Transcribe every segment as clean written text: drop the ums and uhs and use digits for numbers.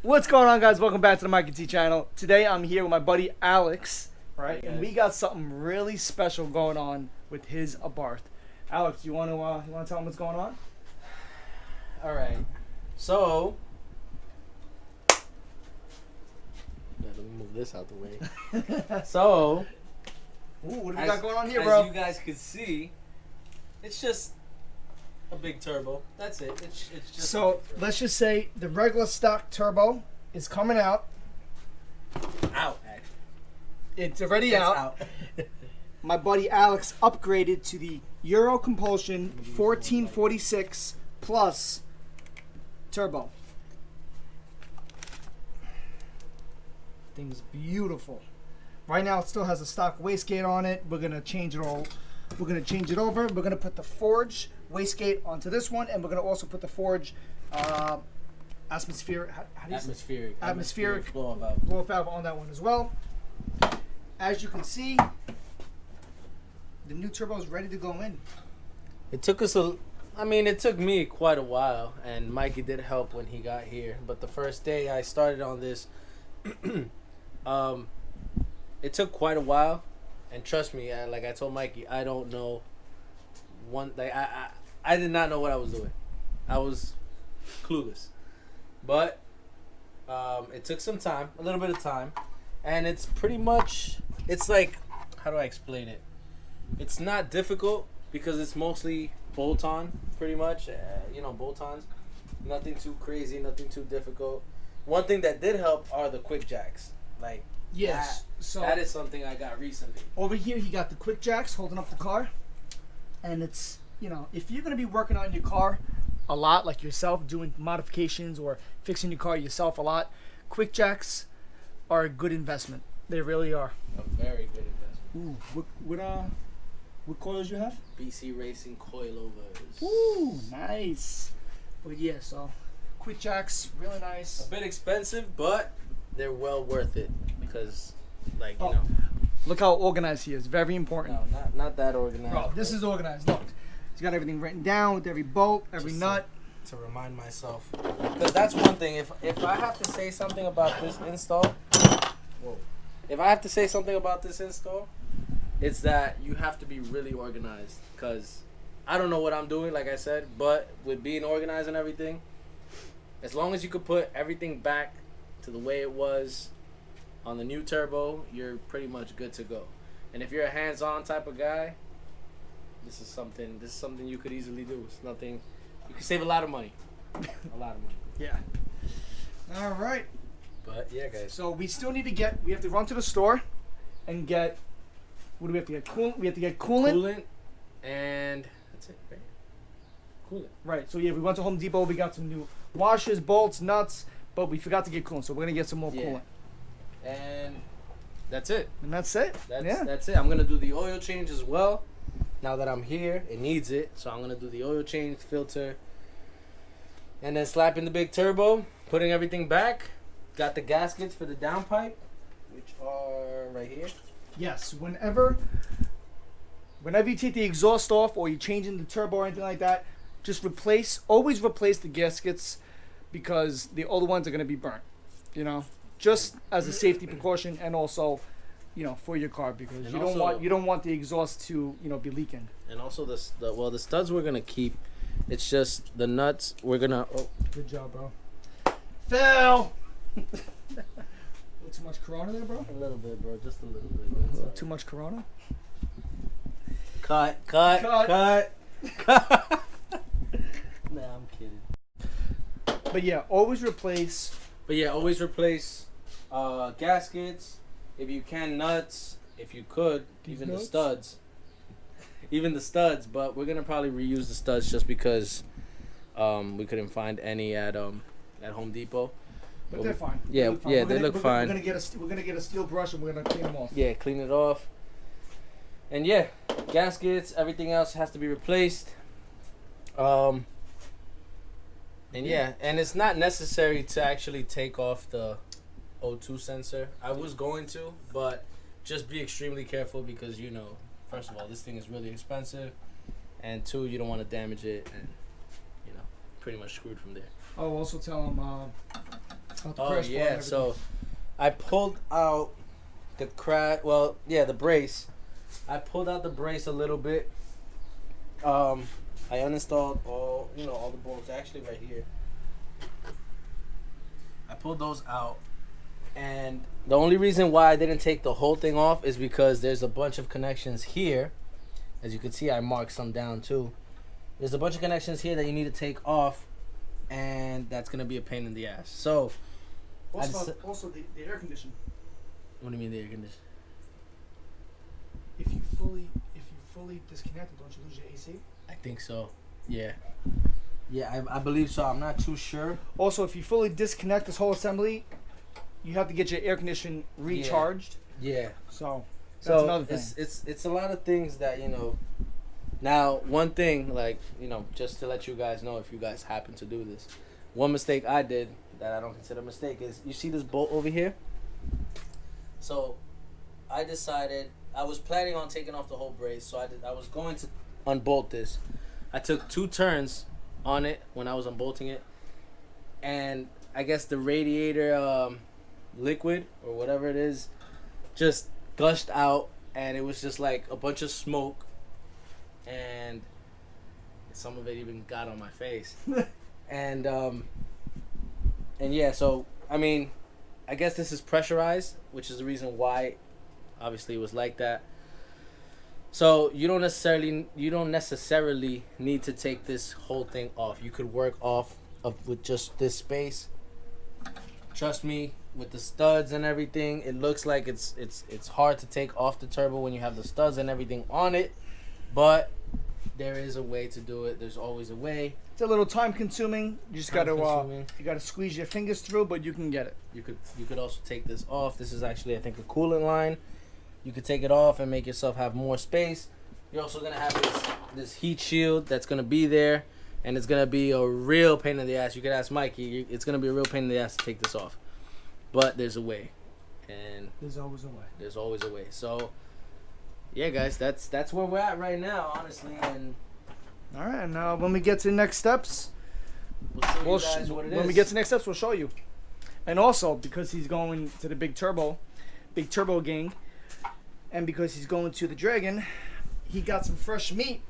What's going on, guys? Welcome back to the Mikey T channel. Today I'm here with my buddy Alex, right? Hey, and we got something really special going on with his Abarth. Alex, you want to tell him what's going on? All right. So, yeah, let me move this out the way. So, ooh, what do we got going on here, bro? As you guys could see, it's just a big turbo. That's it. It's just. So let's just say the regular stock turbo is coming out. Out, actually. It's already It's out. My buddy Alex upgraded to the Eurocompulsion 1446 Plus Turbo. Thing's beautiful. Right now it still has a stock wastegate on it. We're gonna change it all. We're gonna change it over. We're gonna put the Forge wastegate onto this one, and we're gonna also put the Forge atmospheric. How do you say? Atmospheric blow valve on that one as well. As you can see, the new turbo is ready to go in. It took us it took me quite a while, and Mikey did help when he got here. But the first day I started on this, it took quite a while, and trust me, like I told Mikey, I don't know I did not know what I was doing. I was clueless, but it took some time, a little bit of time, and it's pretty much, it's like, how do I explain it? It's not difficult because it's mostly bolt-on, pretty much. Bolt-ons. Nothing too crazy, nothing too difficult. One thing that did help are the quick jacks. Like, yes, so that is something I got recently. Over here, he got the quick jacks holding up the car, and it's, if you're gonna be working on your car a lot, like yourself, doing modifications or fixing your car yourself a lot, quick jacks are a good investment. They really are. A very good investment. Ooh, what coils you have? BC Racing coilovers. Ooh, nice. But yeah, so quick jacks, really nice. A bit expensive, but they're well worth it because, Look how organized he is. Very important. No, not that organized. Bro, this is organized. Look, he's got everything written down with every bolt, every nut. To remind myself, because that's one thing. If I have to say something about this install, it's that you have to be really organized. Because I don't know what I'm doing, like I said, but with being organized and everything, as long as you could put everything back to the way it was on the new turbo, you're pretty much good to go. And if you're a hands-on type of guy, this is something you could easily do. It's nothing. You can save a lot of money. A lot of money. Yeah. All right. But yeah, guys. So we still need to we have to run to the store and get, what do we have to get? Coolant. We have to get coolant. Coolant, and that's it, right? Coolant. Right. So yeah, we went to Home Depot. We got some new washers, bolts, nuts, but we forgot to get coolant. So we're gonna get some more coolant. And that's it. And that's it. That's it. I'm gonna do the oil change as well. Now that I'm here, it needs it. So I'm gonna do the oil change, filter, and then slapping the big turbo, putting everything back. Got the gaskets for the downpipe, which are right here. Yes. Whenever you take the exhaust off or you're changing the turbo or anything like that, just always replace the gaskets, because the old ones are gonna be burnt. Just as a safety precaution, and also, for your car, because you don't want the exhaust to be leaking. And also the studs we're gonna keep. It's just the nuts we're gonna. Oh, good job, bro. Phil. Too much Corona there, bro? A little bit, bro. Just a little bit. Too much Corona? Cut. Nah, I'm kidding. But yeah, always replace gaskets. If you can, nuts. If you could, even the studs. But we're gonna probably reuse the studs just because we couldn't find any at Home Depot. But they're fine. Yeah, they look fine. We're gonna get a steel brush and we're gonna clean them off. Yeah, clean it off. And yeah, gaskets, everything else has to be replaced. And and it's not necessary to actually take off the O2 sensor. I was going to, but just be extremely careful because first of all, this thing is really expensive, and two, you don't want to damage it, and pretty much screwed from there. Oh, also tell him About the Oh crash bar and yeah, everything. so I pulled out the the brace. I pulled out the brace a little bit. I uninstalled all the bolts actually right here. I pulled those out, and the only reason why I didn't take the whole thing off is because there's a bunch of connections here. As you can see, I marked some down too. There's a bunch of connections here that you need to take off, and that's gonna be a pain in the ass. So, Also, the air conditioner. what do you mean the air conditioner? If you fully disconnect it, don't you lose your AC? I think so. Yeah. Yeah, I believe so. I'm not too sure. Also, if you fully disconnect this whole assembly, you have to get your air conditioner recharged. Yeah. So that's another thing. It's a lot of things that Now, one thing, just to let you guys know, if you guys happen to do this, one mistake I did that I don't consider a mistake is, you see this bolt over here? So, I decided, I was planning on taking off the whole brace, so I was going to unbolt this. I took 2 turns on it when I was unbolting it, and I guess the radiator liquid, or whatever it is, just gushed out, and it was just like a bunch of smoke, and some of it even got on my face. and yeah, so I mean, I guess this is pressurized, which is the reason why obviously it was like that. So you don't necessarily need to take this whole thing off. You could work with just this space. Trust me, with the studs and everything, it looks like it's hard to take off the turbo when you have the studs and everything on it, but there is a way to do it. There's always a way. It's a little time consuming. You just gotta squeeze your fingers through, but you can get it. You could also take this off. This is actually, I think, a coolant line. You could take it off and make yourself have more space. You're also gonna have this heat shield that's gonna be there, and it's gonna be a real pain in the ass. You could ask Mikey. It's gonna be a real pain in the ass to take this off, but there's a way, and there's always a way. There's always a way. So, yeah, guys, that's where we're at right now, honestly. And all right, now when we get to the next steps, we'll show you guys what it is. When we get to the next steps, we'll show you. And also, because he's going to the Big Turbo gang, and because he's going to the Dragon, he got some fresh meat.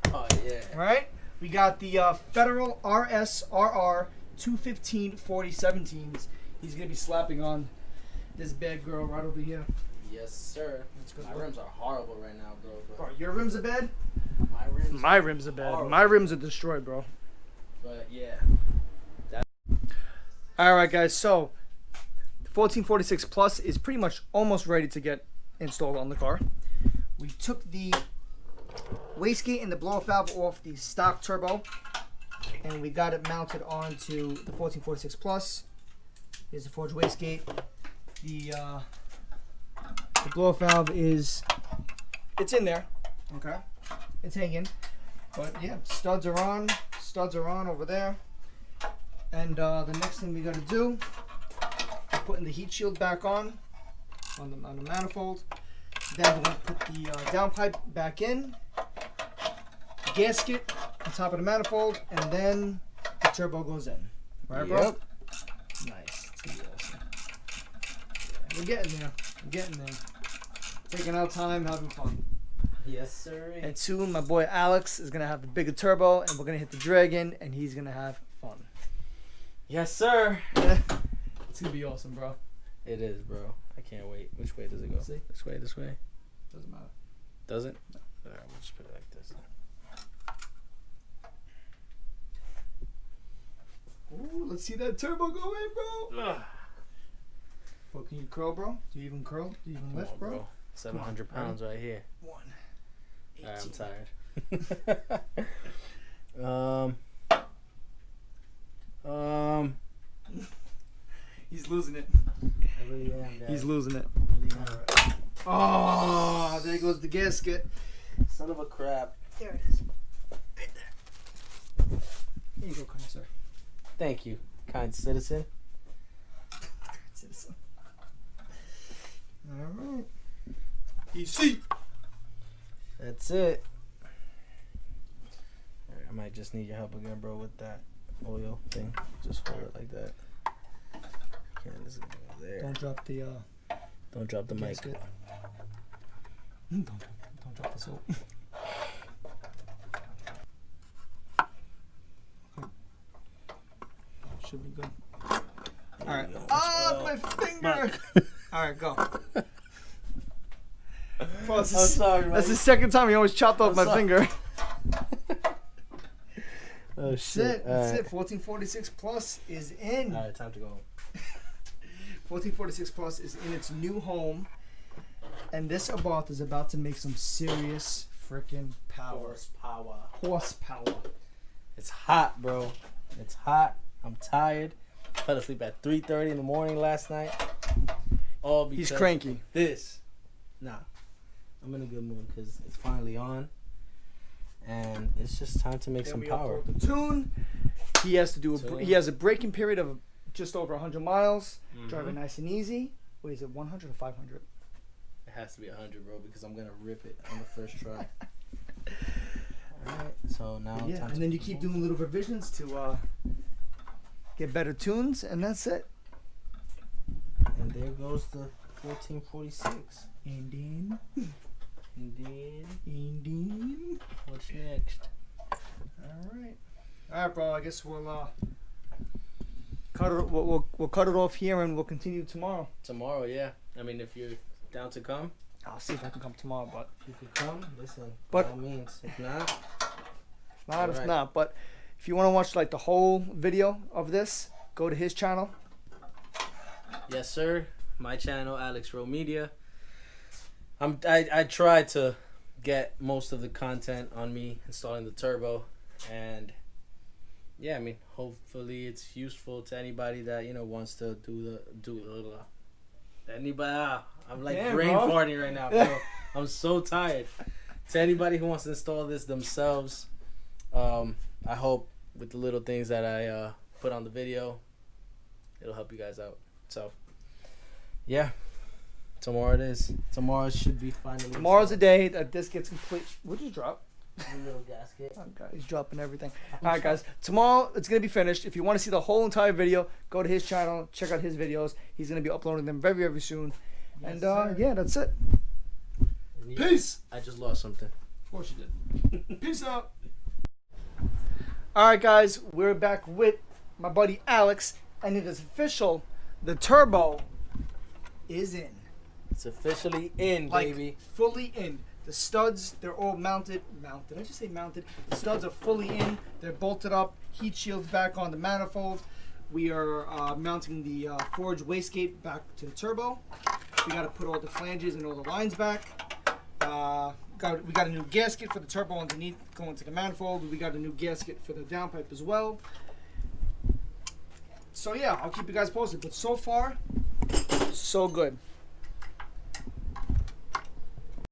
Oh yeah. All right, we got the Federal RSRR 215 4017s. He's gonna be slapping on this bad girl right over here. Yes, sir. My rims are horrible right now, bro. Bro, your rims are bad? My rims are bad. horrible. My rims are destroyed, bro. But yeah. All right, guys. So the 1446 Plus is pretty much almost ready to get installed on the car. We took the wastegate and the blow-off valve off the stock turbo, and we got it mounted onto the 1446 Plus. Here's the forged wastegate. The blow-off valve it's in there. Okay, it's hanging. But yeah, studs are on over there. And the next thing we got to do is putting the heat shield back on the manifold. Then we're going to put the downpipe back in, gasket on top of the manifold, and then the turbo goes in. Right, bro? Yep. Nice. It's gonna be awesome. Yeah, we're getting there. Taking our time, having fun. Yes, sir. And soon, my boy Alex is going to have the bigger turbo, and we're going to hit the Dragon, and he's going to have fun. Yes, sir. It's going to be awesome, bro. It is, bro. I can't wait. Which way does it go? See? This way? Doesn't matter. Does it? No. Alright, we'll just put it like this. Ooh, let's see that turbo go in, bro. Ugh. Bro, can you curl, bro? Do you even curl? Do you even lift, on, bro? 700 pounds right here. 1. Alright, I'm tired. He's losing it. I really am, guys. He's losing it. I really am. Oh, there goes the gasket. Son of a crap. There it is. Right there. Here you go, kind sir. Thank you, kind citizen. Citizen. All right. Easy. That's it. Alright, I might just need your help again, bro, with that oil thing. Just hold it like that. This is gonna go there. Don't drop the Don't drop the mic. gasket. Don't drop the soap. Okay. Should be good. All right. Ah, my finger. All right, go. Well, I'm sorry, that's man. the second time he always chopped off I'm my sorry. finger. Oh That's shit! it. That's it. 1446 Plus is in. All right, time to go home. 1446 Plus is in its new home, and this Abarth is about to make some serious freaking power. Horsepower. It's hot, bro. It's hot. I'm tired. Fell asleep at 3:30 in the morning last night. All because He's cranky. of this. Nah, I'm in a good mood because it's finally on, and it's just time to make Then some we power. upload the tune. He has to do Tune. he has a braking period of just over 100 miles. Mhm. Driving nice and easy. What is it? 100 or 500? It has to be 100, bro, because I'm gonna rip it on the first try. Alright, so now Yeah, time and to then you keep doing little revisions to get better tunes, and that's it. And there goes the 1446. And then, What's next? all right, bro. I guess we'll cut it. We'll cut it off here, and we'll continue tomorrow. Tomorrow, yeah. I mean, if you're down to come, I'll see if I can come tomorrow, but you could come. Listen, But- by all means. If not, if not, Alright. if not. But if you want to watch like the whole video of this, go to his channel. yes, sir. My channel, Alex Rowe Media. I tried to get most of the content on me installing the turbo, and yeah, I mean, hopefully it's useful to anybody that wants to do anybody. I'm like Damn, brain bro. farting right now, bro. I'm so tired. To anybody who wants to install this themselves, I hope with the little things that I put on the video, it'll help you guys out. So, yeah, tomorrow it is. Tomorrow should be finally. Tomorrow's the day that this gets complete. What'd you drop? A little gasket. Oh, God, he's dropping everything. All right, guys. Tomorrow it's gonna be finished. If you want to see the whole entire video, go to his channel. Check out his videos. He's gonna be uploading them very, very soon. Yes, And sir. yeah, that's it. And Peace. I just lost something. Of course you did. Peace out. All right, guys. We're back with my buddy Alex, and it is official. The turbo is in. It's officially in, Like baby. fully in. The studs, they're all mounted. Mounted. I just say mounted. The studs are fully in. They're bolted up. Heat shields back on the manifold. We are mounting the forged wastegate back to the turbo. We got to put all the flanges and all the lines back. We got a new gasket for the turbo underneath going to the manifold. We got a new gasket for the downpipe as well. So yeah, I'll keep you guys posted. But so far, so good.